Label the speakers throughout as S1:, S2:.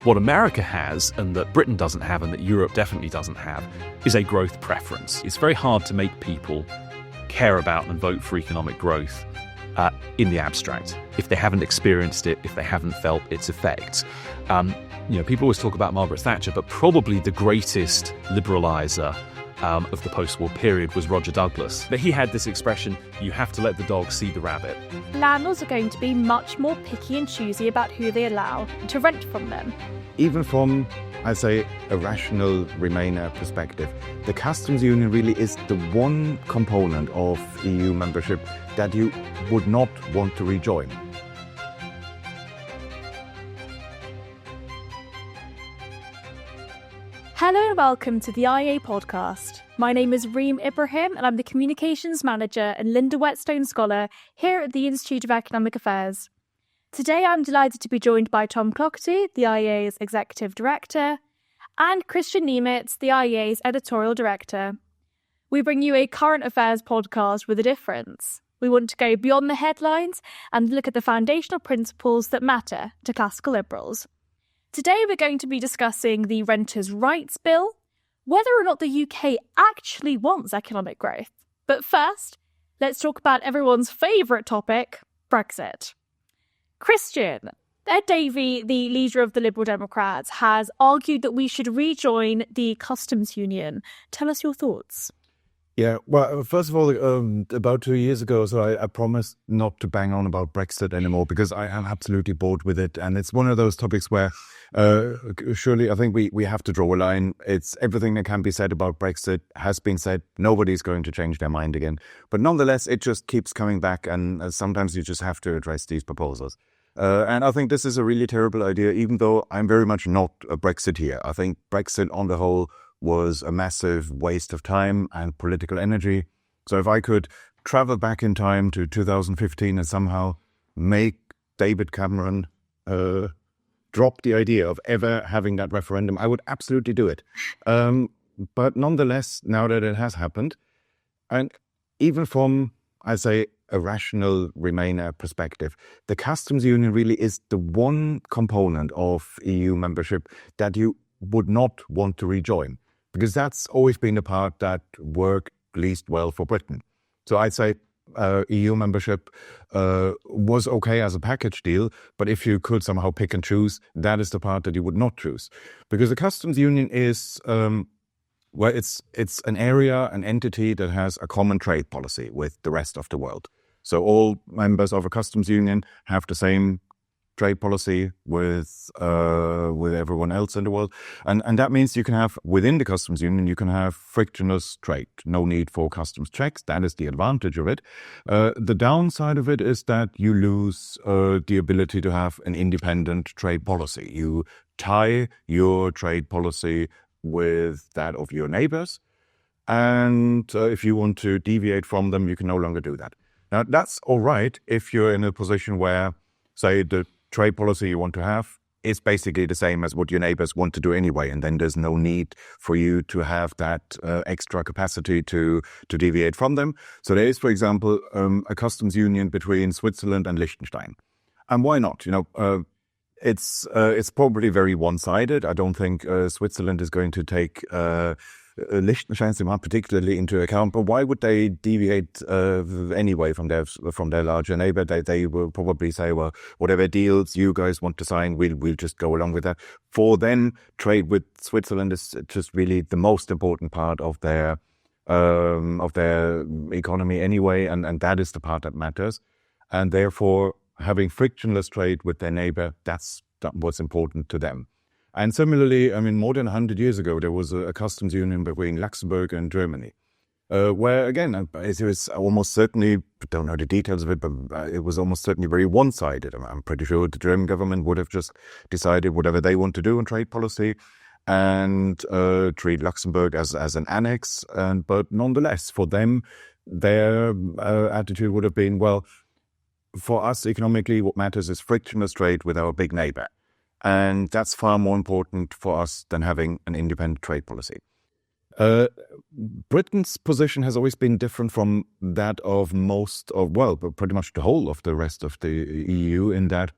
S1: What America has, and that Britain doesn't have, and that Europe definitely doesn't have, is a growth preference. It's very hard to make people care about and vote for economic growth in the abstract, if they haven't experienced it, if they haven't felt its effects. People always talk about Margaret Thatcher, but probably the greatest liberaliser of the post-war period was Roger Douglas. But he had this expression, you have to let the dog see the rabbit.
S2: Landlords are going to be much more picky and choosy about who they allow to rent from them.
S3: Even from, I say, a rational Remainer perspective, the customs union really is the one component of EU membership that you would not want to rejoin.
S2: Hello and welcome to the IEA podcast. My name is Reem Ibrahim and I'm the Communications Manager and Linda Whetstone Scholar here at the Institute of Economic Affairs. Today I'm delighted to be joined by Tom Clougherty, the IEA's Executive Director, and Christian Niemitz, the IEA's Editorial Director. We bring you a current affairs podcast with a difference. We want to go beyond the headlines and look at the foundational principles that matter to classical liberals. Today we're going to be discussing the Renters' Rights Bill, whether or not the UK actually wants economic growth. But first, let's talk about everyone's favourite topic, Brexit. Christian, Ed Davey, the leader of the Liberal Democrats, has argued that we should rejoin the customs union. Tell us your thoughts.
S3: Yeah, well, first of all, about 2 years ago, I promised not to bang on about Brexit anymore because I am absolutely bored with it. And it's one of those topics where surely I think we have to draw a line. It's everything that can be said about Brexit has been said. Nobody's going to change their mind again. But nonetheless, it just keeps coming back. And sometimes you just have to address these proposals. And I think this is a really terrible idea, even though I'm very much not a Brexiteer. I think Brexit on the whole was a massive waste of time and political energy. So if I could travel back in time to 2015 and somehow make David Cameron drop the idea of ever having that referendum, I would absolutely do it. But nonetheless, now that it has happened, and even from, I say, a rational Remainer perspective, the customs union really is the one component of EU membership that you would not want to rejoin, because that's always been the part that worked least well for Britain. So I'd say EU membership was okay as a package deal, but if you could somehow pick and choose, that is the part that you would not choose. Because the customs union is, it's an area, an entity that has a common trade policy with the rest of the world. So all members of a customs union have the same trade policy with everyone else in the world. And that means you can have, within the customs union, you can have frictionless trade. No need for customs checks. That is the advantage of it. The downside of it is that you lose the ability to have an independent trade policy. You tie your trade policy with that of your neighbors. And if you want to deviate from them, you can no longer do that. Now, that's all right if you're in a position where, say, the trade policy you want to have is basically the same as what your neighbors want to do anyway, and then there's no need for you to have that extra capacity to deviate from them. So there is, for example, a customs union between Switzerland and Liechtenstein. And why not? It's probably very one-sided. I don't think Switzerland is going to take Liechtenstein's demand particularly into account, but why would they deviate anyway from their larger neighbor? They will probably say, well, whatever deals you guys want to sign, we'll just go along with that. For them, trade with Switzerland is just really the most important part of their economy anyway, and that is the part that matters. And therefore, having frictionless trade with their neighbor, that's what's important to them. And similarly, I mean, more than 100 years ago, there was a customs union between Luxembourg and Germany, where, again, it was almost certainly, don't know the details of it, but it was almost certainly very one-sided. I'm pretty sure the German government would have just decided whatever they want to do on trade policy and treat Luxembourg as an annex. But nonetheless, for them, their attitude would have been, well, for us economically, what matters is frictionless trade with our big neighbor. And that's far more important for us than having an independent trade policy. Britain's position has always been different from that of pretty much the whole of the rest of the EU, in that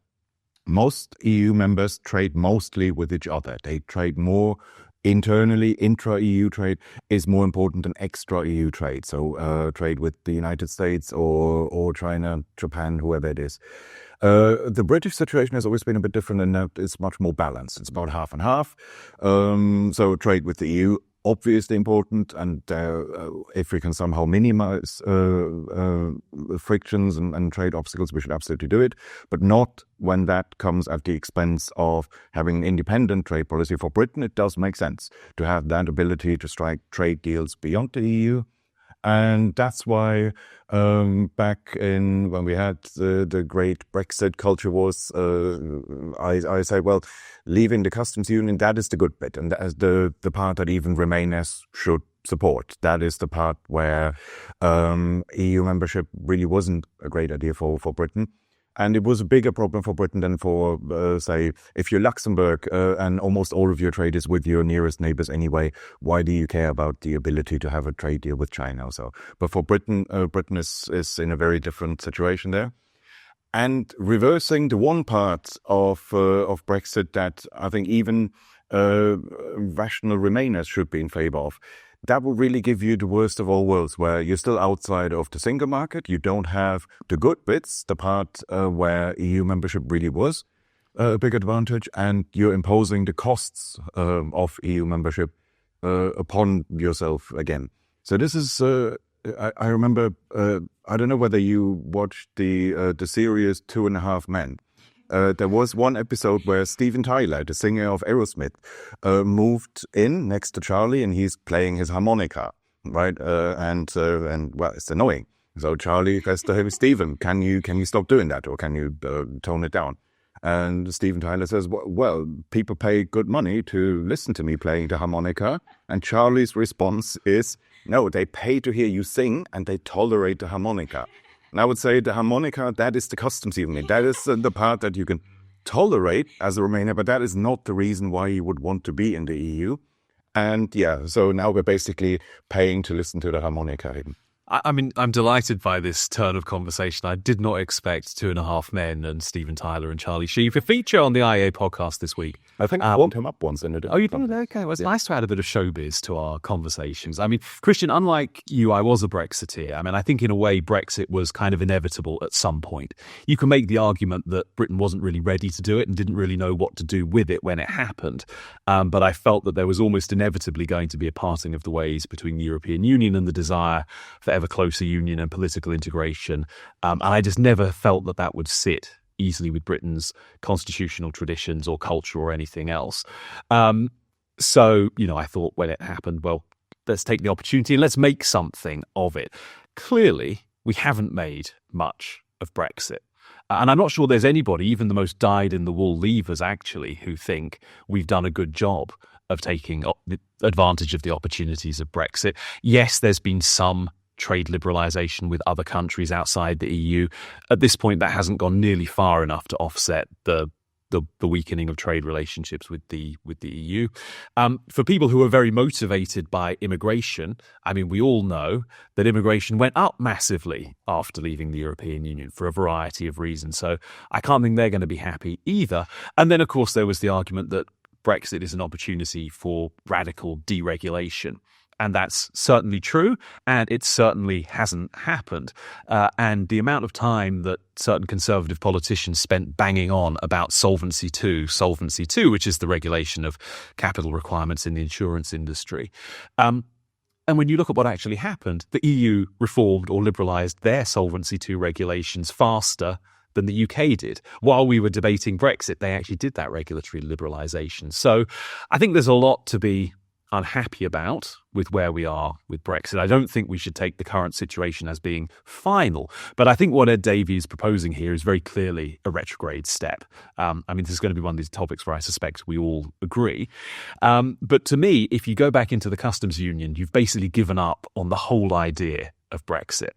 S3: most EU members trade mostly with each other. They trade more internally. Intra-EU trade is more important than extra-EU trade. So trade with the United States or China, Japan, whoever it is. The British situation has always been a bit different in that it's much more balanced. It's about half and half. So trade with the EU, obviously important, and if we can somehow minimize frictions and trade obstacles, we should absolutely do it, but not when that comes at the expense of having an independent trade policy. For Britain, it does make sense to have that ability to strike trade deals beyond the EU. And that's why back in when we had the great Brexit culture wars, I say, well, leaving the customs union, that is the good bit. And that is the part that even Remainers should support. That is the part where EU membership really wasn't a great idea for Britain. And it was a bigger problem for Britain than for, say, if you're Luxembourg and almost all of your trade is with your nearest neighbors anyway, why do you care about the ability to have a trade deal with China or so? But for Britain, Britain is in a very different situation there. And reversing the one part of Brexit that I think even rational Remainers should be in favor of, that will really give you the worst of all worlds, where you're still outside of the single market. You don't have the good bits, the part where EU membership really was a big advantage, and you're imposing the costs of EU membership upon yourself again. So this is, I remember, I don't know whether you watched the series 2.5 Men. There was one episode where Steven Tyler, the singer of Aerosmith, moved in next to Charlie, and he's playing his harmonica, right? And well, it's annoying. So Charlie says to him, "Steven, can you stop doing that, or can you tone it down?" And Steven Tyler says, "Well, people pay good money to listen to me playing the harmonica." And Charlie's response is, "No, they pay to hear you sing, and they tolerate the harmonica." And I would say the harmonica, that is the customs union. That is the part that you can tolerate as a Remainer, but that is not the reason why you would want to be in the EU. And yeah, so now we're basically paying to listen to the harmonica even.
S1: I mean, I'm delighted by this turn of conversation. I did not expect 2.5 Men and Steven Tyler and Charlie Sheen to feature on the IEA podcast this week.
S3: I think I warmed him up once in a
S1: Oh, you did? Okay. Well, it's nice to add a bit of showbiz to our conversations. I mean, Christian, unlike you, I was a Brexiteer. I mean, I think in a way Brexit was kind of inevitable at some point. You can make the argument that Britain wasn't really ready to do it and didn't really know what to do with it when it happened. But I felt that there was almost inevitably going to be a parting of the ways between the European Union and the desire for ever closer union and political integration. And I just never felt that would sit easily with Britain's constitutional traditions or culture or anything else. So, I thought when it happened, well, let's take the opportunity and let's make something of it. Clearly, we haven't made much of Brexit. And I'm not sure there's anybody, even the most dyed-in-the-wool leavers actually, who think we've done a good job of taking advantage of the opportunities of Brexit. Yes, there's been some trade liberalisation with other countries outside the EU. At this point, that hasn't gone nearly far enough to offset the weakening of trade relationships with the EU. For people who are very motivated by immigration, I mean, we all know that immigration went up massively after leaving the European Union for a variety of reasons. So I can't think they're going to be happy either. And then, of course, there was the argument that Brexit is an opportunity for radical deregulation. And that's certainly true, and it certainly hasn't happened. And the amount of time that certain Conservative politicians spent banging on about Solvency II, which is the regulation of capital requirements in the insurance industry. And when you look at what actually happened, the EU reformed or liberalised their Solvency II regulations faster than the UK did. While we were debating Brexit, they actually did that regulatory liberalisation. So I think there's a lot to be unhappy about with where we are with Brexit. I don't think we should take the current situation as being final, but I think what Ed Davey is proposing here is very clearly a retrograde step. I mean, this is going to be one of these topics where I suspect we all agree. But to me, if you go back into the customs union, you've basically given up on the whole idea of Brexit.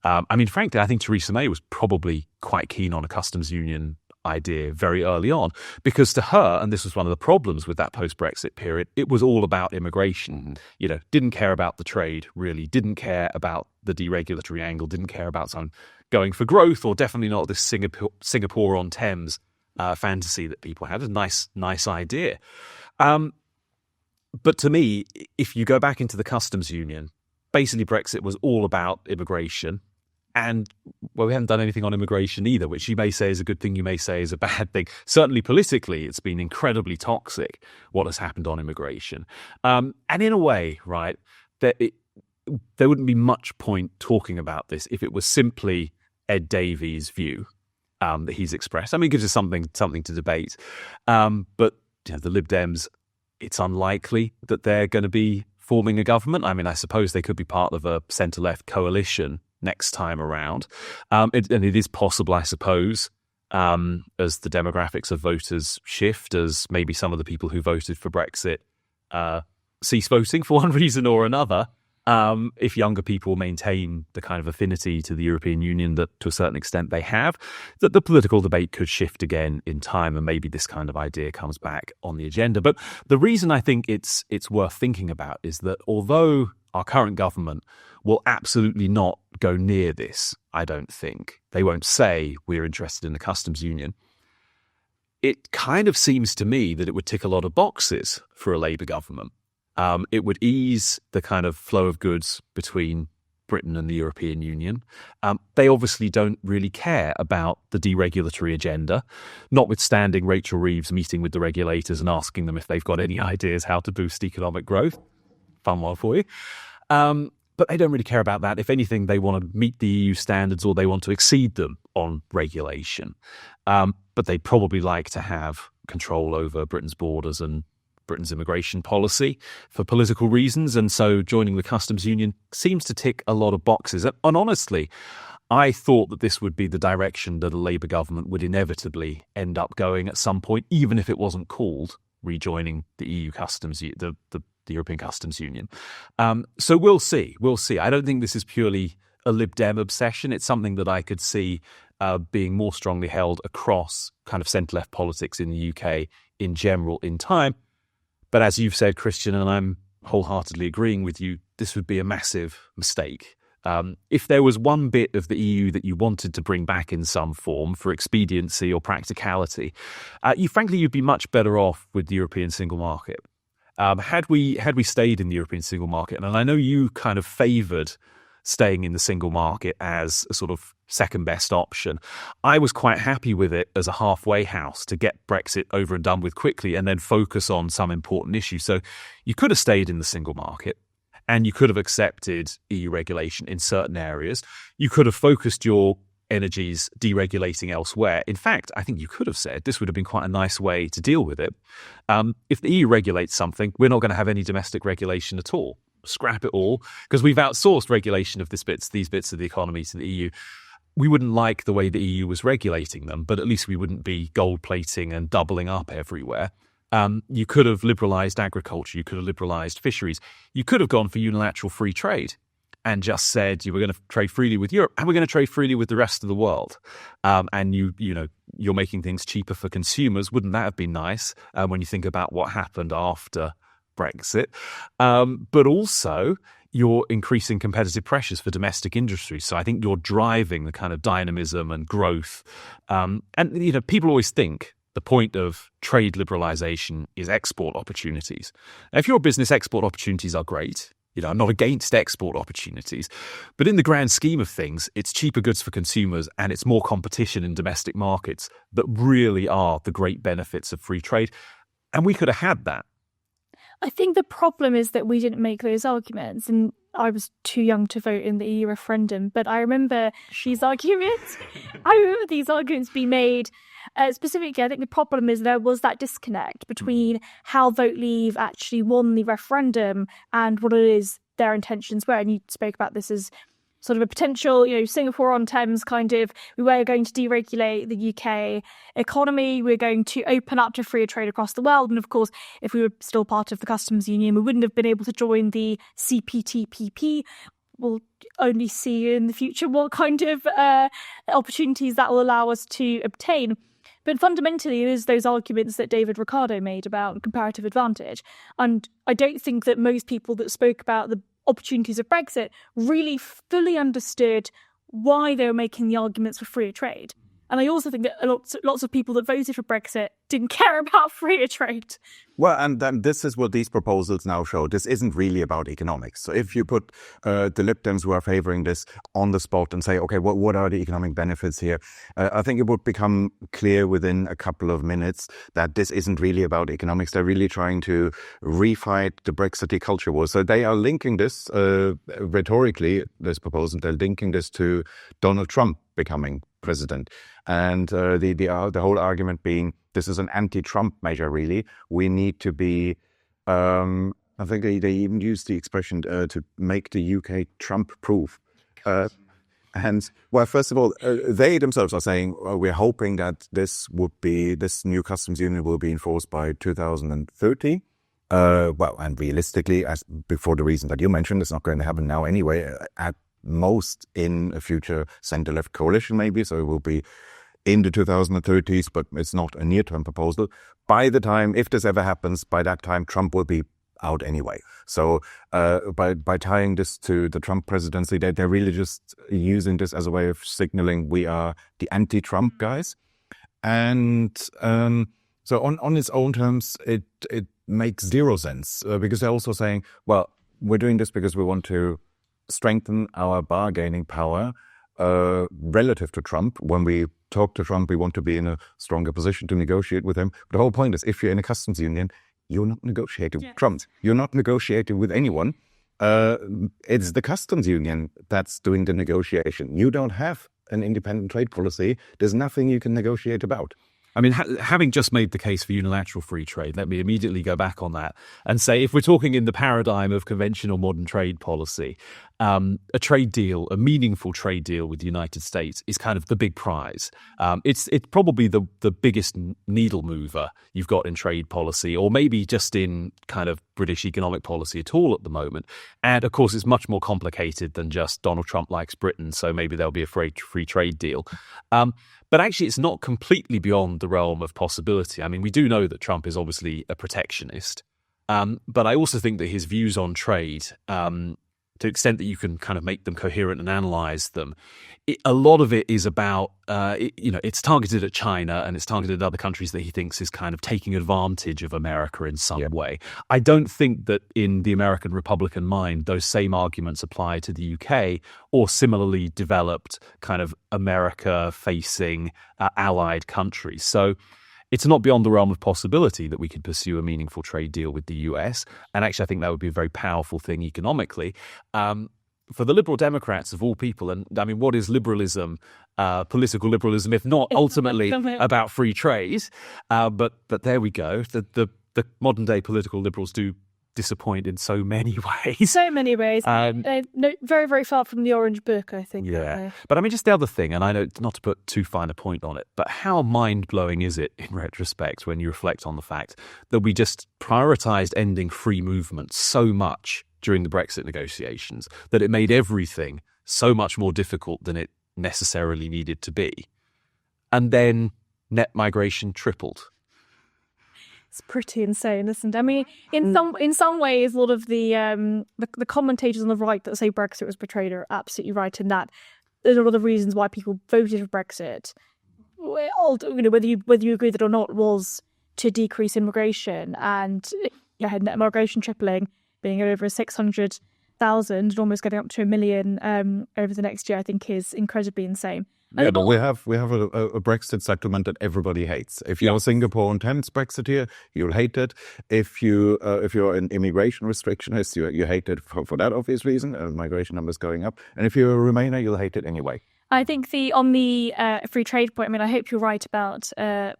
S1: I mean, frankly, I think Theresa May was probably quite keen on a customs union idea very early on, because to her, and this was one of the problems with that post-Brexit period, it was all about immigration. Didn't care about the trade, really, didn't care about the deregulatory angle, didn't care about some going for growth, or definitely not this Singapore on Thames fantasy that people had, a nice idea. But to me, if you go back into the customs union, basically Brexit was all about immigration. And, well, we haven't done anything on immigration either, which you may say is a good thing, you may say is a bad thing. Certainly politically, it's been incredibly toxic, what has happened on immigration. And in a way, right, there wouldn't be much point talking about this if it was simply Ed Davies' view that he's expressed. I mean, it gives us something to debate. But the Lib Dems, it's unlikely that they're going to be forming a government. I mean, I suppose they could be part of a centre-left coalition next time around. And it is possible, I suppose, as the demographics of voters shift, as maybe some of the people who voted for Brexit cease voting for one reason or another, if younger people maintain the kind of affinity to the European Union that to a certain extent they have, that the political debate could shift again in time and maybe this kind of idea comes back on the agenda. But the reason I think it's worth thinking about is that although our current government will absolutely not go near this, I don't think. They won't say we're interested in the customs union. It kind of seems to me that it would tick a lot of boxes for a Labour government. It would ease the kind of flow of goods between Britain and the European Union. They obviously don't really care about the deregulatory agenda, notwithstanding Rachel Reeves meeting with the regulators and asking them if they've got any ideas how to boost economic growth. Fun one for you. But they don't really care about that. If anything, they want to meet the EU standards or they want to exceed them on regulation. But they'd probably like to have control over Britain's borders and Britain's immigration policy for political reasons. And so joining the customs union seems to tick a lot of boxes. And honestly, I thought that this would be the direction that a Labour government would inevitably end up going at some point, even if it wasn't called rejoining the EU customs, the European Customs Union. So we'll see. I don't think this is purely a Lib Dem obsession. It's something that I could see being more strongly held across kind of centre-left politics in the UK in general in time. But as you've said, Christian, and I'm wholeheartedly agreeing with you, this would be a massive mistake. If there was one bit of the EU that you wanted to bring back in some form for expediency or practicality, you'd be much better off with the European single market. Had we stayed in the European single market, and I know you kind of favoured staying in the single market as a sort of second best option, I was quite happy with it as a halfway house to get Brexit over and done with quickly and then focus on some important issues. So you could have stayed in the single market and you could have accepted EU regulation in certain areas. You could have focused your energies deregulating elsewhere. In fact, I think you could have said this would have been quite a nice way to deal with it. If the EU regulates something, we're not going to have any domestic regulation at all. Scrap it all, because we've outsourced regulation of these bits of the economy to the EU. We wouldn't like the way the EU was regulating them, but at least we wouldn't be gold plating and doubling up everywhere. You could have liberalised agriculture. You could have liberalised fisheries. You could have gone for unilateral free trade and just said you were going to trade freely with Europe and we're going to trade freely with the rest of the world. And you're making things cheaper for consumers. Wouldn't that have been nice when you think about what happened after Brexit? But also you're increasing competitive pressures for domestic industries. So I think you're driving the kind of dynamism and growth. And people always think the point of trade liberalisation is export opportunities. Now, if you're a business, export opportunities are great. I'm not against export opportunities, but in the grand scheme of things, it's cheaper goods for consumers and it's more competition in domestic markets that really are the great benefits of free trade. And we could have had that.
S2: I think the problem is that we didn't make those arguments, and I was too young to vote in the EU referendum, but I remember these arguments. Being made. Specifically, I think the problem is there was that disconnect between how Vote Leave actually won the referendum and what it is their intentions were. And you spoke about this as sort of a potential, Singapore on Thames kind of, we were going to deregulate the UK economy, we're going to open up to freer trade across the world. And of course, if we were still part of the customs union, we wouldn't have been able to join the CPTPP. We'll only see in the future what kind of opportunities that will allow us to obtain. But fundamentally, it is those arguments that David Ricardo made about comparative advantage. And I don't think that most people that spoke about the opportunities of Brexit really fully understood why they were making the arguments for freer trade. And I also think that lots of people that voted for Brexit didn't care about freer trade.
S3: Well, and then this is what these proposals now show. This isn't really about economics. So if you put the Lib Dems who are favoring this on the spot and say, okay, what are the economic benefits here? I think it would become clear within a couple of minutes that this isn't really about economics. They're really trying to refight the Brexit culture war. So they are linking this rhetorically, this proposal, they're linking this to Donald Trump becoming president. And the whole argument being this is an anti-Trump measure, really. We need to be, I think they even used the expression to make the UK Trump-proof. And, well, first of all, they themselves are saying, we're hoping that this new customs union will be enforced by 2030. Well, and realistically, as before the reason that you mentioned, it's not going to happen now anyway, at most in a future centre-left coalition maybe, so it will be in the 2030s, but it's not a near-term proposal. By the time, if this ever happens, by that time, Trump will be out anyway. So by tying this to the Trump presidency, they're really just using this as a way of signaling we are the anti-Trump guys. And so on its own terms, it makes zero sense because they're also saying, well, we're doing this because we want to strengthen our bargaining power relative to Trump. When we talk to Trump, we want to be in a stronger position to negotiate with him. But the whole point is, if you're in a customs union, you're not negotiating with Trump. You're not negotiating with anyone. It's the customs union that's doing the negotiation. You don't have an independent trade policy. There's nothing you can negotiate about.
S1: I mean, having just made the case for unilateral free trade, let me immediately go back on that and say, if we're talking in the paradigm of conventional modern trade policy, a trade deal, a meaningful trade deal with the United States is kind of the big prize. It's probably the biggest needle mover you've got in trade policy, or maybe just in kind of British economic policy at all at the moment. And of course, it's much more complicated than just Donald Trump likes Britain, so maybe there'll be a free trade deal. But actually, it's not completely beyond the realm of possibility. I mean, we do know that Trump is obviously a protectionist, but I also think that his views on trade, to the extent that you can kind of make them coherent and analyze them, a lot of it is about, it's targeted at China and it's targeted at other countries that he thinks is kind of taking advantage of America in some way. I don't think that in the American Republican mind, those same arguments apply to the UK or similarly developed kind of America-facing allied countries. So it's not beyond the realm of possibility that we could pursue a meaningful trade deal with the US. And actually, I think that would be a very powerful thing economically. For the Liberal Democrats, of all people, and I mean, what is liberalism, political liberalism, if not ultimately about free trade? But there we go. The modern-day political liberals do disappoint in so many ways.
S2: So many ways. Very, very far from the Orange Book, I think.
S1: Yeah. But I mean, just the other thing, and I know not to put too fine a point on it, but how mind-blowing is it in retrospect when you reflect on the fact that we just prioritised ending free movement so much during the Brexit negotiations that it made everything so much more difficult than it necessarily needed to be. And then net migration tripled.
S2: It's pretty insane, isn't it? I mean, in some ways, a lot of the commentators on the right that say Brexit was betrayed are absolutely right in that. There's a lot of reasons why people voted for Brexit. Whether you agree with it or not, was to decrease immigration, and had net migration tripling, being over 600,000 and almost getting up to 1 million over the next year, I think is incredibly insane.
S3: Yeah, but we have a Brexit settlement that everybody hates. If you're Singapore intends Brexit here, you'll hate it. If you're an immigration restrictionist, you hate it for that obvious reason. Migration numbers going up, and if you're a Remainer, you'll hate it anyway.
S2: I think on the free trade point, I mean, I hope you're right about a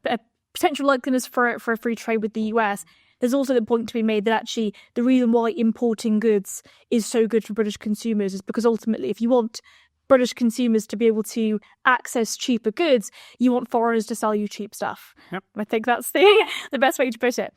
S2: potential likeliness for a free trade with the US. There's also the point to be made that actually the reason why importing goods is so good for British consumers is because ultimately, if you want British consumers to be able to access cheaper goods, you want foreigners to sell you cheap stuff. Yep. I think that's the best way to put it.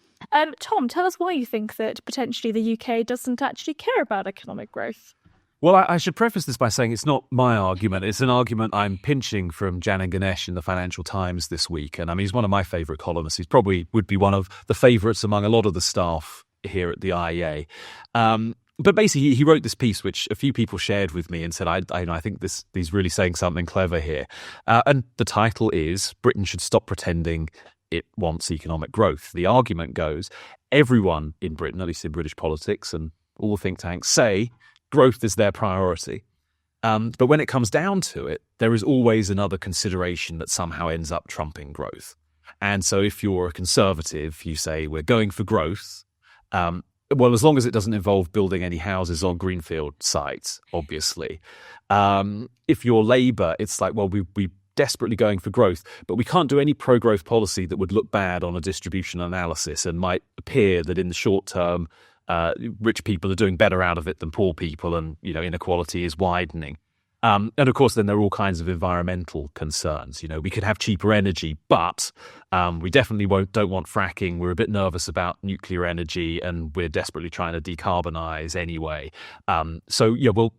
S2: Tom, tell us why you think that potentially the UK doesn't actually care about economic growth.
S1: Well, I should preface this by saying it's not my argument. It's an argument I'm pinching from Janan Ganesh in the Financial Times this week. And I mean, he's one of my favourite columnists. He probably would be one of the favourites among a lot of the staff here at the IEA. But basically, he wrote this piece, which a few people shared with me and said, I think he's really saying something clever here. And the title is, Britain should stop pretending it wants economic growth. The argument goes, everyone in Britain, at least in British politics and all the think tanks, say growth is their priority. But when it comes down to it, there is always another consideration that somehow ends up trumping growth. And so if you're a conservative, you say we're going for growth. Well, as long as it doesn't involve building any houses on greenfield sites, obviously. If you're Labour, it's like, well, we desperately going for growth, but we can't do any pro-growth policy that would look bad on a distribution analysis and might appear that in the short term, rich people are doing better out of it than poor people, and inequality is widening. And of course, then there are all kinds of environmental concerns. We could have cheaper energy, but we definitely don't want fracking. We're a bit nervous about nuclear energy, and we're desperately trying to decarbonize anyway. So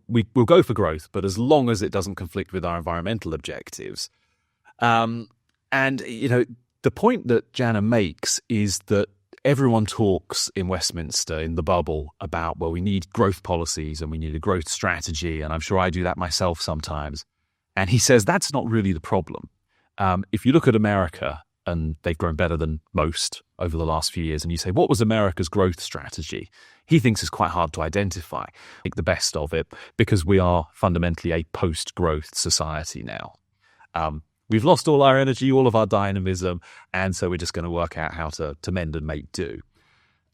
S1: we'll go for growth, but as long as it doesn't conflict with our environmental objectives. And the point that Janan makes is that everyone talks in Westminster, in the bubble, about, well, we need growth policies and we need a growth strategy. And I'm sure I do that myself sometimes. And he says that's not really the problem. If you look at America, and they've grown better than most over the last few years, and you say, what was America's growth strategy? He thinks it's quite hard to identify, make the best of it, because we are fundamentally a post-growth society now. We've lost all our energy, all of our dynamism, and so we're just going to work out how to mend and make do.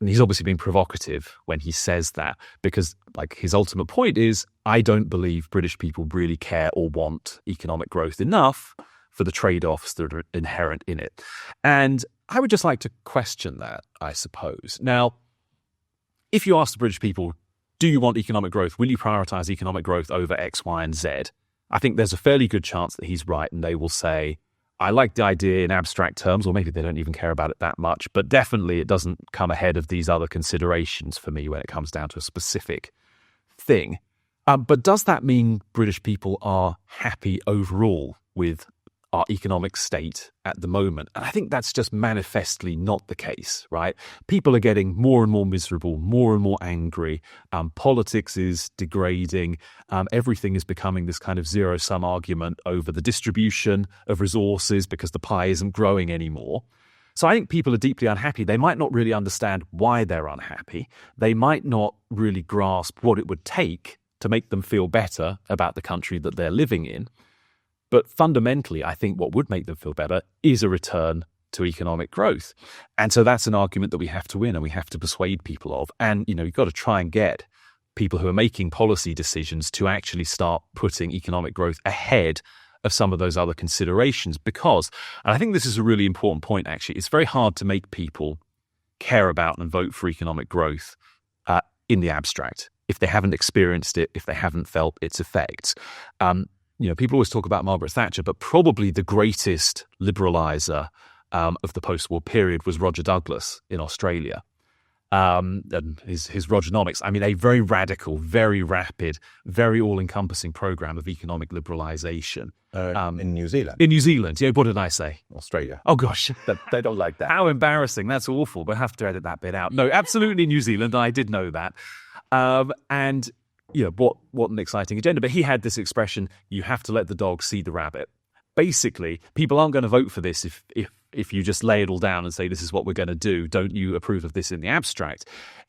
S1: And he's obviously being provocative when he says that, because his ultimate point is, I don't believe British people really care or want economic growth enough for the trade-offs that are inherent in it. And I would just like to question that, I suppose. Now, if you ask the British people, do you want economic growth? Will you prioritise economic growth over X, Y, and Z? I think there's a fairly good chance that he's right, and they will say, I like the idea in abstract terms, or maybe they don't even care about it that much, but definitely it doesn't come ahead of these other considerations for me when it comes down to a specific thing. But does that mean British people are happy overall with our economic state at the moment? And I think that's just manifestly not the case, right? People are getting more and more miserable, more and more angry. Politics is degrading. Everything is becoming this kind of zero-sum argument over the distribution of resources because the pie isn't growing anymore. So I think people are deeply unhappy. They might not really understand why they're unhappy. They might not really grasp what it would take to make them feel better about the country that they're living in. But fundamentally, I think what would make them feel better is a return to economic growth. And so that's an argument that we have to win and we have to persuade people of. And, you've got to try and get people who are making policy decisions to actually start putting economic growth ahead of some of those other considerations. Because, and I think this is a really important point, actually, it's very hard to make people care about and vote for economic growth in the abstract if they haven't experienced it, if they haven't felt its effects. People always talk about Margaret Thatcher, but probably the greatest liberalizer of the post-war period was Roger Douglas in Australia. And his Rogernomics, a very radical, very rapid, very all-encompassing program of economic liberalization.
S3: In New Zealand.
S1: In New Zealand. Yeah, what did I say?
S3: Australia.
S1: Oh, gosh.
S3: They don't like that.
S1: How embarrassing. That's awful. We'll have to edit that bit out. No, absolutely New Zealand. I did know that. And what an exciting agenda. But he had this expression, you have to let the dog see the rabbit. Basically, people aren't going to vote for this if you just lay it all down and say, this is what we're going to do. Don't you approve of this in the abstract?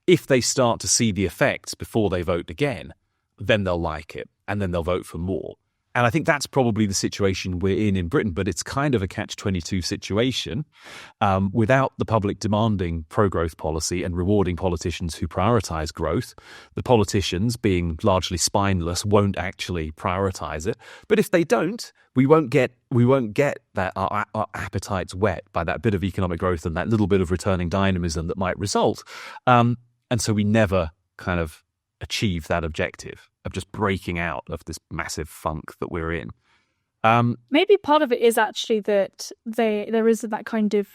S1: If they start to see the effects before they vote again, then they'll like it and then they'll vote for more. And I think that's probably the situation we're in Britain, but it's kind of a catch-22 situation. Without the public demanding pro-growth policy and rewarding politicians who prioritise growth, the politicians, being largely spineless, won't actually prioritise it. But if they don't, we won't get that our appetites whet by that bit of economic growth and that little bit of returning dynamism that might result. And so we never kind of achieve that objective of just breaking out of this massive funk that we're in.
S2: Maybe part of it is actually that there isn't that kind of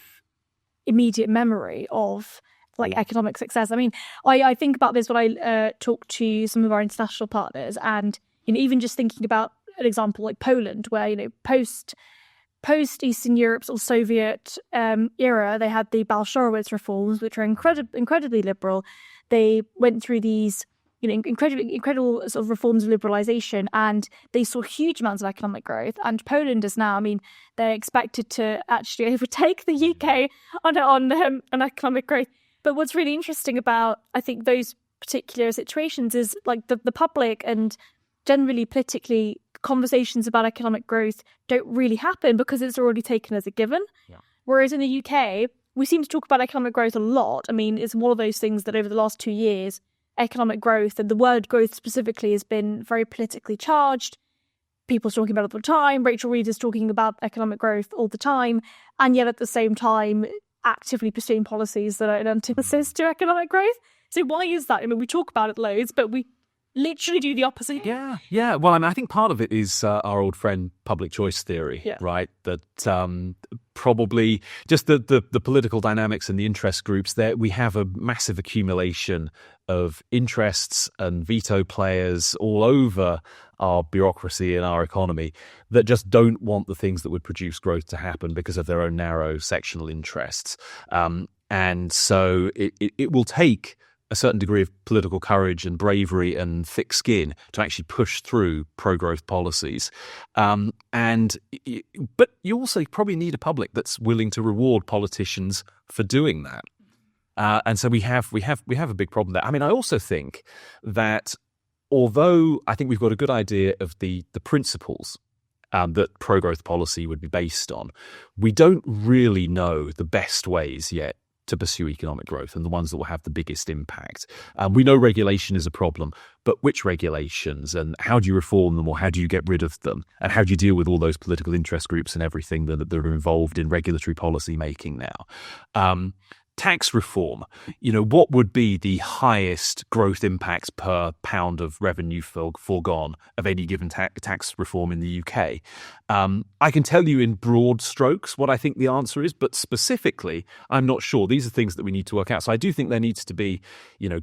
S2: immediate memory of economic success. I think about this when I talk to some of our international partners, and even just thinking about an example like Poland, where post Eastern Europe's or Soviet era, they had the Bolshevik reforms, which are incredibly liberal. They went through these incredible sort of reforms of liberalisation, and they saw huge amounts of economic growth. And Poland is now, they're expected to actually overtake the UK on economic growth. But what's really interesting about, I think, those particular situations is like the public and generally politically conversations about economic growth don't really happen because it's already taken as a given.
S1: Yeah.
S2: Whereas in the UK, we seem to talk about economic growth a lot. It's one of those things that over the last 2 years, economic growth, and the word growth specifically, has been very politically charged. People's talking about it all the time. Rachel Reed is talking about economic growth all the time, and yet at the same time actively pursuing policies that are an antithesis to economic growth. So why is that? We talk about it loads, but we literally do the opposite.
S1: Yeah. Well, I think part of it is our old friend public choice theory, right? That probably just the political dynamics and the interest groups there, we have a massive accumulation of interests and veto players all over our bureaucracy and our economy that just don't want the things that would produce growth to happen because of their own narrow sectional interests. And so it will take a certain degree of political courage and bravery and thick skin to actually push through pro-growth policies. But you also probably need a public that's willing to reward politicians for doing that. And so we have a big problem there. I also think that although I think we've got a good idea of the principles that pro-growth policy would be based on, we don't really know the best ways yet to pursue economic growth and the ones that will have the biggest impact. We know regulation is a problem, but which regulations, and how do you reform them, or how do you get rid of them, and how do you deal with all those political interest groups and everything that are involved in regulatory policy making now? Tax reform, what would be the highest growth impacts per pound of revenue foregone of any given tax reform in the UK? I can tell you in broad strokes what I think the answer is, but specifically, I'm not sure. These are things that we need to work out. So I do think there needs to be,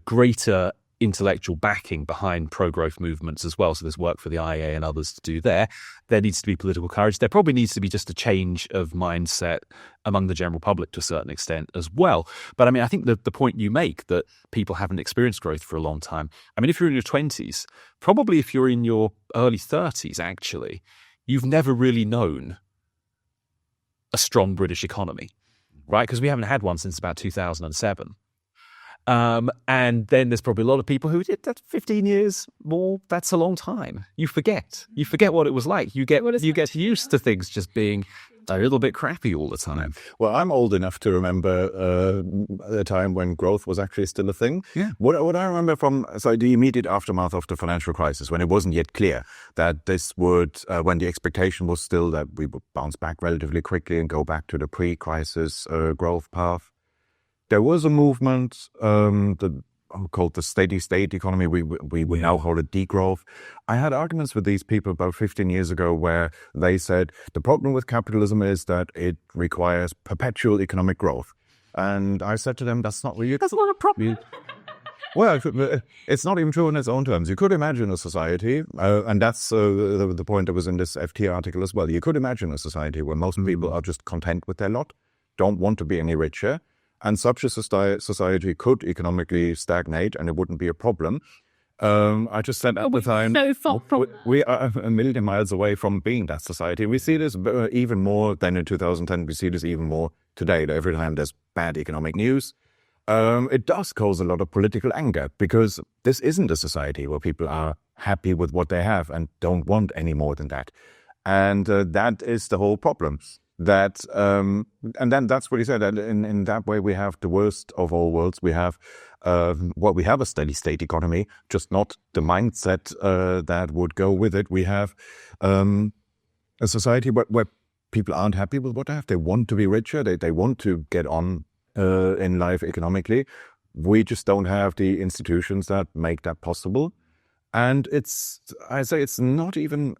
S1: greater intellectual backing behind pro-growth movements as well. So there's work for the IEA and others to do there. There needs to be political courage. There probably needs to be just a change of mindset among the general public to a certain extent as well. But I think the point you make that people haven't experienced growth for a long time. If you're in your 20s, probably if you're in your early 30s, actually, you've never really known a strong British economy, right? Because we haven't had one since about 2007. And then there's probably a lot of people who did that 15 years more. That's a long time. You forget what it was like. You get used to things just being a little bit crappy all the time.
S3: Well, I'm old enough to remember the time when growth was actually still a thing.
S1: Yeah.
S3: What I remember from the immediate aftermath of the financial crisis, when it wasn't yet clear that this would, when the expectation was still that we would bounce back relatively quickly and go back to the pre-crisis growth path. There was a movement called the steady state economy. We now call it degrowth. I had arguments with these people about 15 years ago where they said the problem with capitalism is that it requires perpetual economic growth. And I said to them, that's not really...
S1: That's not a problem.
S3: Well, it's not even true in its own terms. You could imagine a society, and that's the point that was in this FT article as well. You could imagine a society where most people are just content with their lot, don't want to be any richer, and such a society could economically stagnate, and it wouldn't be a problem. I just said at the time, we are a million miles away from being that society. We see this even more than in 2010. We see this even more today. Every time there's bad economic news, it does cause a lot of political anger, because this isn't a society where people are happy with what they have and don't want any more than that. And that is the whole problem. That and then that's what he said. That in that way, we have the worst of all worlds. We have we have a steady state economy, just not the mindset that would go with it. We have a society where people aren't happy with what they have. They want to be richer. They want to get on in life economically. We just don't have the institutions that make that possible. And it's not even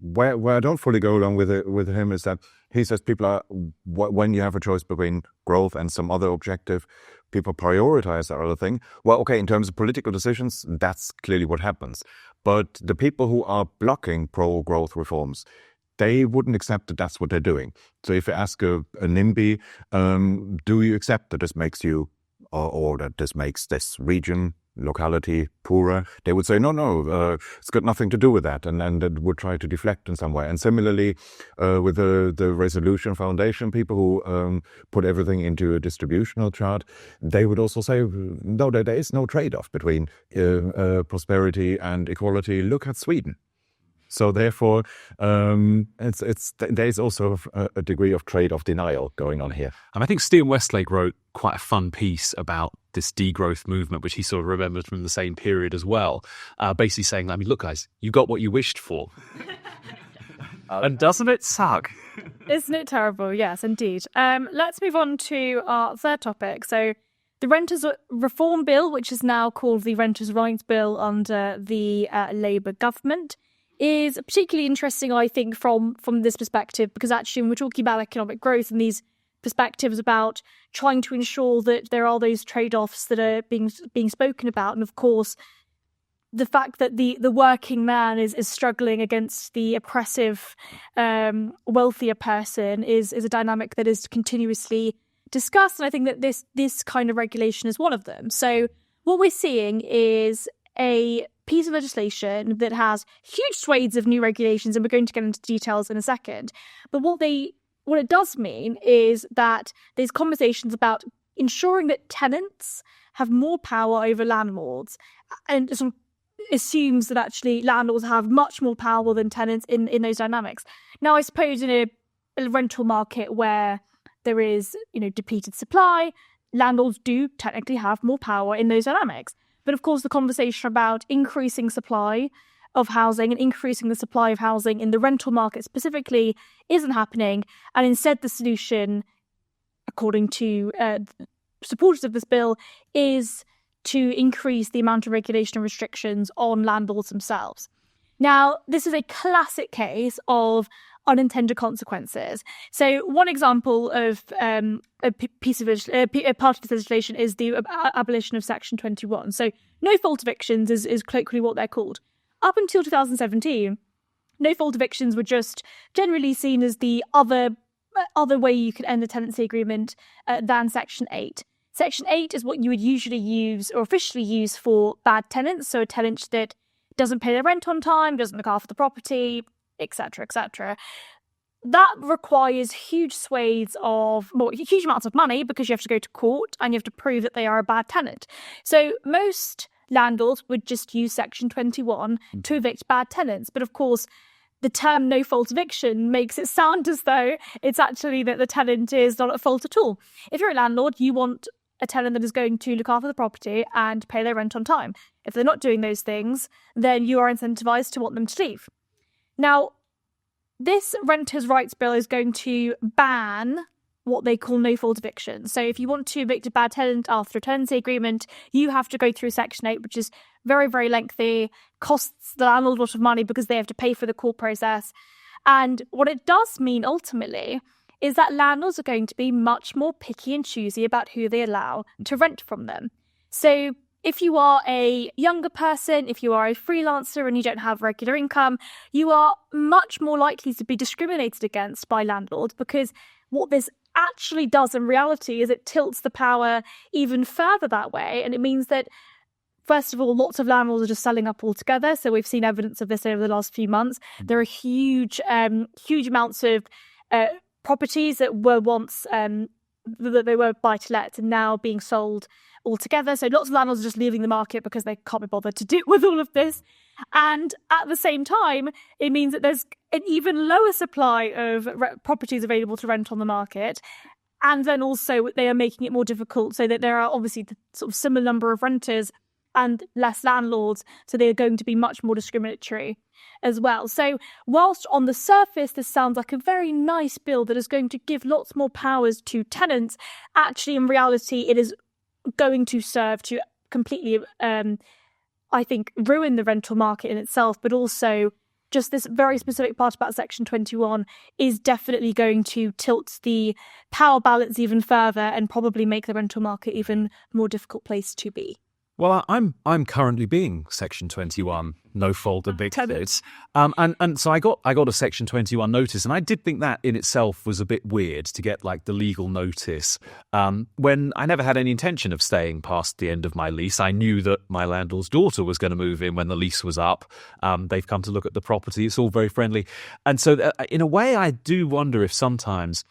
S3: where I don't fully go along with him is that he says people are, when you have a choice between growth and some other objective, people prioritize that other thing. Well, okay, in terms of political decisions, that's clearly what happens. But the people who are blocking pro-growth reforms, they wouldn't accept that that's what they're doing. So if you ask a NIMBY, do you accept that this makes you, or that this makes this region locality poorer, they would say, no, it's got nothing to do with that, and then would try to deflect in some way. And similarly, with the resolution foundation, people who put everything into a distributional chart, they would also say, no, there is no trade-off between prosperity and equality. Look at Sweden. So therefore, there's also a degree of trade-off denial going on here.
S1: And I think Stian Westlake wrote quite a fun piece about this degrowth movement, which he sort of remembered from the same period as well, basically saying, I mean, look, guys, you got what you wished for. And doesn't it suck?
S2: Isn't it terrible? Yes, indeed. Let's move on to our third topic. So the Renters Reform Bill, which is now called the Renters' Rights Bill under the Labour government, is particularly interesting, I think, from this perspective, because actually when we're talking about economic growth and these perspectives about trying to ensure that there are those trade-offs that are being spoken about, and of course the fact that the working man is struggling against the oppressive wealthier person is a dynamic that is continuously discussed, and I think that this kind of regulation is one of them. So what we're seeing is a piece of legislation that has huge swathes of new regulations, and we're going to get into details in a second. But what it does mean is that there's conversations about ensuring that tenants have more power over landlords, and sort of assumes that actually landlords have much more power than tenants in those dynamics. Now, I suppose in a rental market where there is, depleted supply, landlords do technically have more power in those dynamics. But of course, the conversation about increasing supply of housing and increasing the supply of housing in the rental market specifically isn't happening. And instead, the solution, according to supporters of this bill, is to increase the amount of regulation and restrictions on landlords themselves. Now, this is a classic case of unintended consequences. So one example of a part of this legislation is the abolition of Section 21. So no-fault evictions is colloquially what they're called. Up until 2017, no-fault evictions were just generally seen as the other way you could end a tenancy agreement than Section 8. Section 8 is what you would usually use or officially use for bad tenants, so a tenant that doesn't pay their rent on time, doesn't look after the property, etc., etc. That requires huge swathes of, huge amounts of money, because you have to go to court and you have to prove that they are a bad tenant. So most landlords would just use Section 21 to evict bad tenants. But of course, the term no-fault eviction makes it sound as though it's actually that the tenant is not at fault at all. If you're a landlord, you want a tenant that is going to look after the property and pay their rent on time. If they're not doing those things, then you are incentivized to want them to leave. Now, this Renters' Rights Bill is going to ban what they call no-fault evictions. So if you want to evict a bad tenant after a tenancy agreement, you have to go through Section 8, which is very, very lengthy, costs the landlord a lot of money because they have to pay for the court process. And what it does mean ultimately is that landlords are going to be much more picky and choosy about who they allow to rent from them. So if you are a younger person, if you are a freelancer and you don't have regular income, you are much more likely to be discriminated against by landlords, because what this actually does in reality is it tilts the power even further that way. And it means that, first of all, lots of landlords are just selling up altogether. So we've seen evidence of this over the last few months. There are huge amounts of properties that were once that they were buy-to-let and now being sold altogether. So lots of landlords are just leaving the market because they can't be bothered to deal with all of this. And at the same time, it means that there's an even lower supply of properties available to rent on the market. And then also they are making it more difficult so that there are obviously the sort of similar number of renters and less landlords. So they are going to be much more discriminatory as well. So whilst on the surface, this sounds like a very nice bill that is going to give lots more powers to tenants, actually in reality, it is going to serve to completely, I think, ruin the rental market in itself, but also just this very specific part about Section 21 is definitely going to tilt the power balance even further and probably make the rental market even more difficult place to be.
S1: Well, I'm currently being Section 21 no fault evicted, and so I got a Section 21 notice, and I did think that in itself was a bit weird to get like the legal notice when I never had any intention of staying past the end of my lease. I knew that my landlord's daughter was going to move in when the lease was up. They've come to look at the property. It's all very friendly, and so in a way, I do wonder if sometimes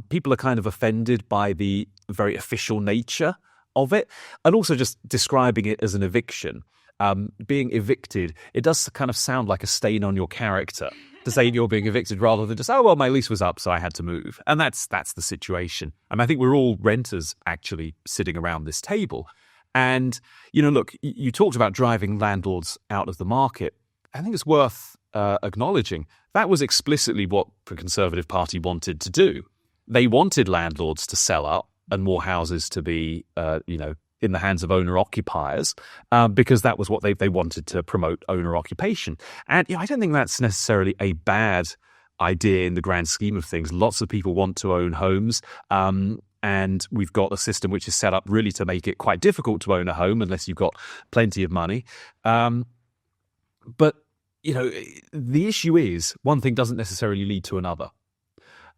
S1: people are kind of offended by the very official nature of it, and also just describing it as an eviction. Being evicted, it does kind of sound like a stain on your character to say you're being evicted rather than just, oh, well, my lease was up, so I had to move. And that's the situation. I think we're all renters actually sitting around this table. And, look, you talked about driving landlords out of the market. I think it's worth acknowledging that was explicitly what the Conservative Party wanted to do. They wanted landlords to sell up and more houses to be, in the hands of owner-occupiers, because that was what they wanted to promote owner occupation. And I don't think that's necessarily a bad idea in the grand scheme of things. Lots of people want to own homes, and we've got a system which is set up really to make it quite difficult to own a home unless you've got plenty of money. But, the issue is one thing doesn't necessarily lead to another.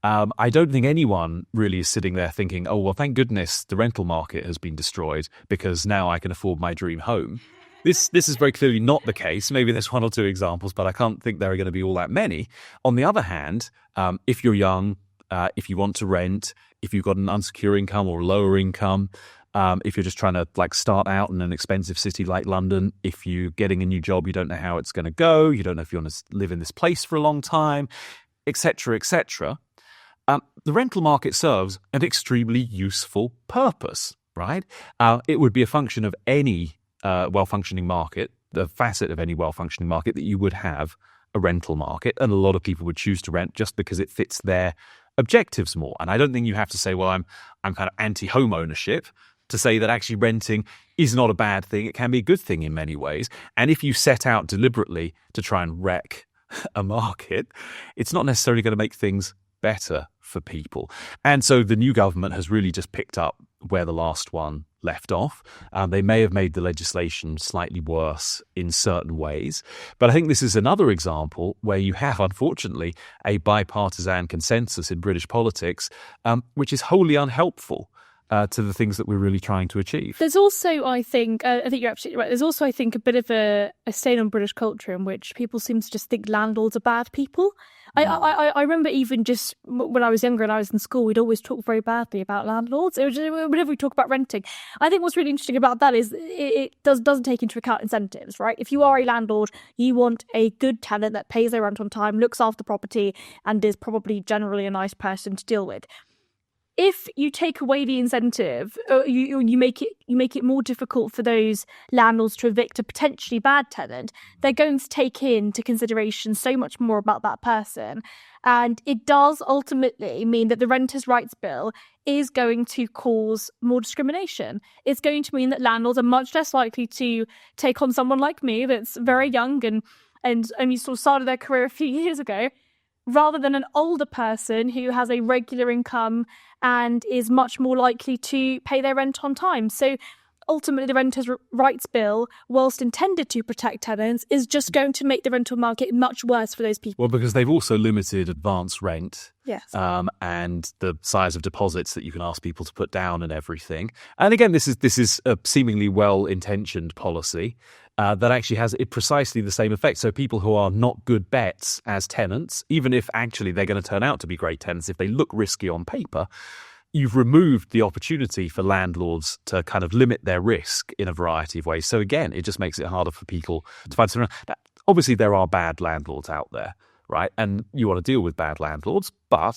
S1: I don't think anyone really is sitting there thinking, oh, well, thank goodness the rental market has been destroyed because now I can afford my dream home. This is very clearly not the case. Maybe there's one or two examples, but I can't think there are going to be all that many. On the other hand, if you're young, if you want to rent, if you've got an unsecure income or lower income, if you're just trying to start out in an expensive city like London, if you're getting a new job, you don't know how it's going to go, you don't know if you want to live in this place for a long time, etc., etc., the rental market serves an extremely useful purpose, right? It would be a function of any well-functioning market, the facet of any well-functioning market, that you would have a rental market, and a lot of people would choose to rent just because it fits their objectives more. And I don't think you have to say, well, I'm kind of anti-home ownership to say that actually renting is not a bad thing. It can be a good thing in many ways. And if you set out deliberately to try and wreck a market, it's not necessarily going to make things better for people. And so the new government has really just picked up where the last one left off. They may have made the legislation slightly worse in certain ways, but I think this is another example where you have, unfortunately, a bipartisan consensus in British politics, which is wholly unhelpful to the things that we're really trying to achieve.
S2: There's also, I think you're absolutely right. There's also, I think, a bit of a stain on British culture in which people seem to just think landlords are bad people. I remember even just when I was younger and I was in school, we'd always talk very badly about landlords. It was just, whenever we talk about renting, I think what's really interesting about that is it doesn't take into account incentives, right? If you are a landlord, you want a good tenant that pays their rent on time, looks after the property, and is probably generally a nice person to deal with. If you take away the incentive, you make it more difficult for those landlords to evict a potentially bad tenant, they're going to take into consideration so much more about that person. And it does ultimately mean that the Renters' Rights Bill is going to cause more discrimination. It's going to mean that landlords are much less likely to take on someone like me that's very young and only sort of started their career a few years ago, rather than an older person who has a regular income and is much more likely to pay their rent on time. So ultimately, the Renters' Rights Bill, whilst intended to protect tenants, is just going to make the rental market much worse for those people.
S1: Well, because they've also limited advance rent.
S2: Yes.
S1: And the size of deposits that you can ask people to put down and everything. And again, this is a seemingly well-intentioned policy that actually has precisely the same effect. So people who are not good bets as tenants, even if actually they're going to turn out to be great tenants, if they look risky on paper, you've removed the opportunity for landlords to kind of limit their risk in a variety of ways. So again, it just makes it harder for people to find something. Now, obviously, there are bad landlords out there, right? And you want to deal with bad landlords, but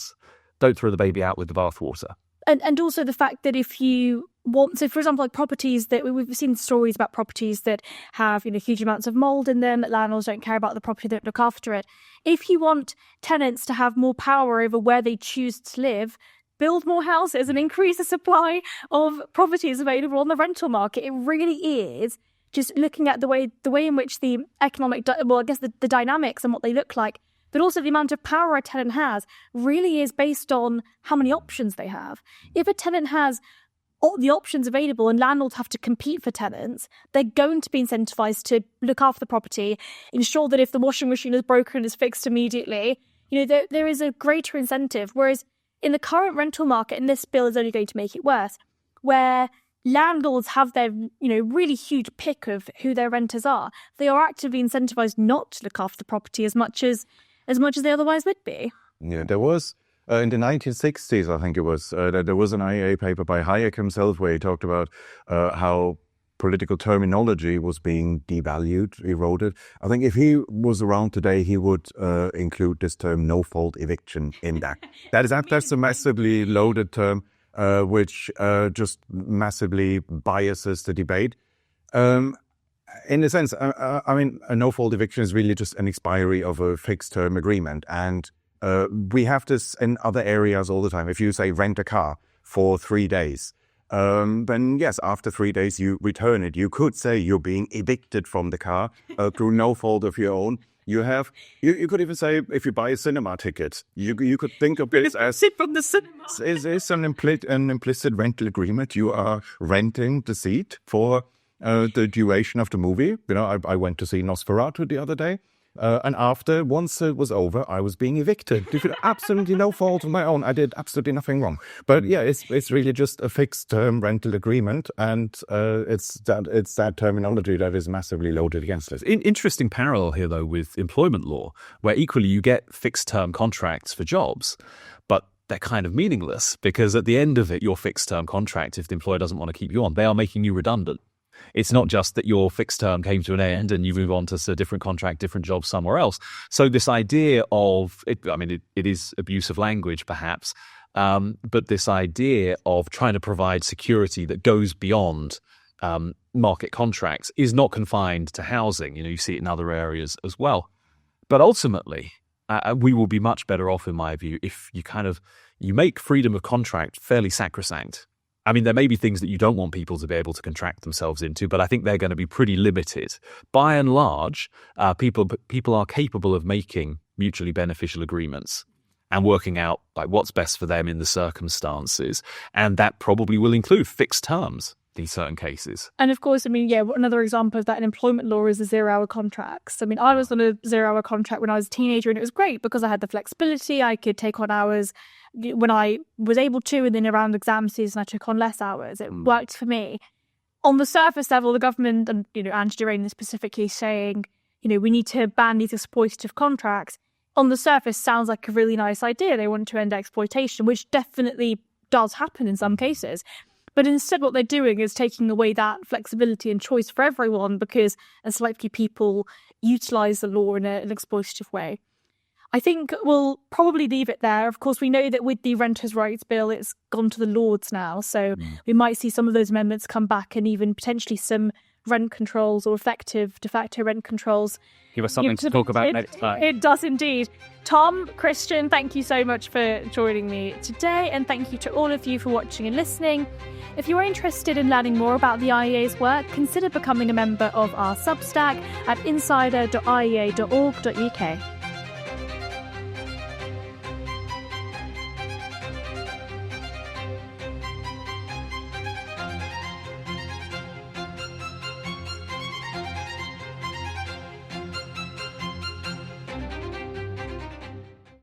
S1: don't throw the baby out with the bathwater.
S2: And also the fact that if you want, so for example, like properties that we've seen stories about properties that have, huge amounts of mold in them, that landlords don't care about the property, don't look after it. If you want tenants to have more power over where they choose to live, build more houses and increase the supply of properties available on the rental market. It really is just looking at the way in which the economic, the dynamics and what they look like, but also the amount of power a tenant has really is based on how many options they have. If a tenant has the options available and landlords have to compete for tenants, they're going to be incentivized to look after the property, ensure that if the washing machine is broken, it's fixed immediately. There is a greater incentive. Whereas in the current rental market, and this bill is only going to make it worse, where landlords have their, really huge pick of who their renters are, they are actively incentivized not to look after the property as much as they otherwise would be.
S3: Yeah, there was in the 1960s, I think it was, there was an IEA paper by Hayek himself where he talked about how political terminology was being devalued, eroded. I think if he was around today, he would include this term "no-fault eviction" in that. That's a massively loaded term, which just massively biases the debate. In a sense, a no-fault eviction is really just an expiry of a fixed-term agreement, and we have this in other areas all the time. If you say rent a car for 3 days, then yes, after 3 days you return it. You could say you're being evicted from the car through no fault of your own. You could even say if you buy a cinema ticket, you could think of it as
S2: sit from the cinema.
S3: Is an implicit rental agreement. You are renting the seat for the duration of the movie. I went to see Nosferatu the other day. And once it was over, I was being evicted due to absolutely no fault of my own. I did absolutely nothing wrong. But yeah, it's really just a fixed term rental agreement, and it's that terminology that is massively loaded against us.
S1: Interesting parallel here, though, with employment law, where equally you get fixed term contracts for jobs, but they're kind of meaningless because at the end of it, your fixed term contract, if the employer doesn't want to keep you on, they are making you redundant. It's not just that your fixed term came to an end and you move on to a different contract, different job somewhere else. So this idea of, it is abuse of language perhaps, but this idea of trying to provide security that goes beyond market contracts is not confined to housing. You see it in other areas as well. But ultimately, we will be much better off, in my view, if you make freedom of contract fairly sacrosanct. There may be things that you don't want people to be able to contract themselves into, but I think they're going to be pretty limited. By and large, people are capable of making mutually beneficial agreements and working out what's best for them in the circumstances. And that probably will include fixed terms in certain cases.
S2: And of course, another example of that in employment law is the 0-hour contracts. I was on a 0-hour contract when I was a teenager, and it was great because I had the flexibility. I could take on hours when I was able to, and then around exam season, I took on less hours. It worked for me. On the surface level, the government and, Ange Durain specifically saying, we need to ban these exploitative contracts. On the surface, sounds like a really nice idea. They want to end exploitation, which definitely does happen in some cases. But instead, what they're doing is taking away that flexibility and choice for everyone because as likely people utilise the law in an exploitative way. I think we'll probably leave it there. Of course, we know that with the Renters' Rights Bill, it's gone to the Lords now. So we might see some of those amendments come back and even potentially some rent controls or effective de facto rent controls.
S1: Give us something to talk about next time.
S2: It does indeed. Tom, Christian, thank you so much for joining me today. And thank you to all of you for watching and listening. If you're interested in learning more about the IEA's work, consider becoming a member of our Substack at insider.iea.org.uk.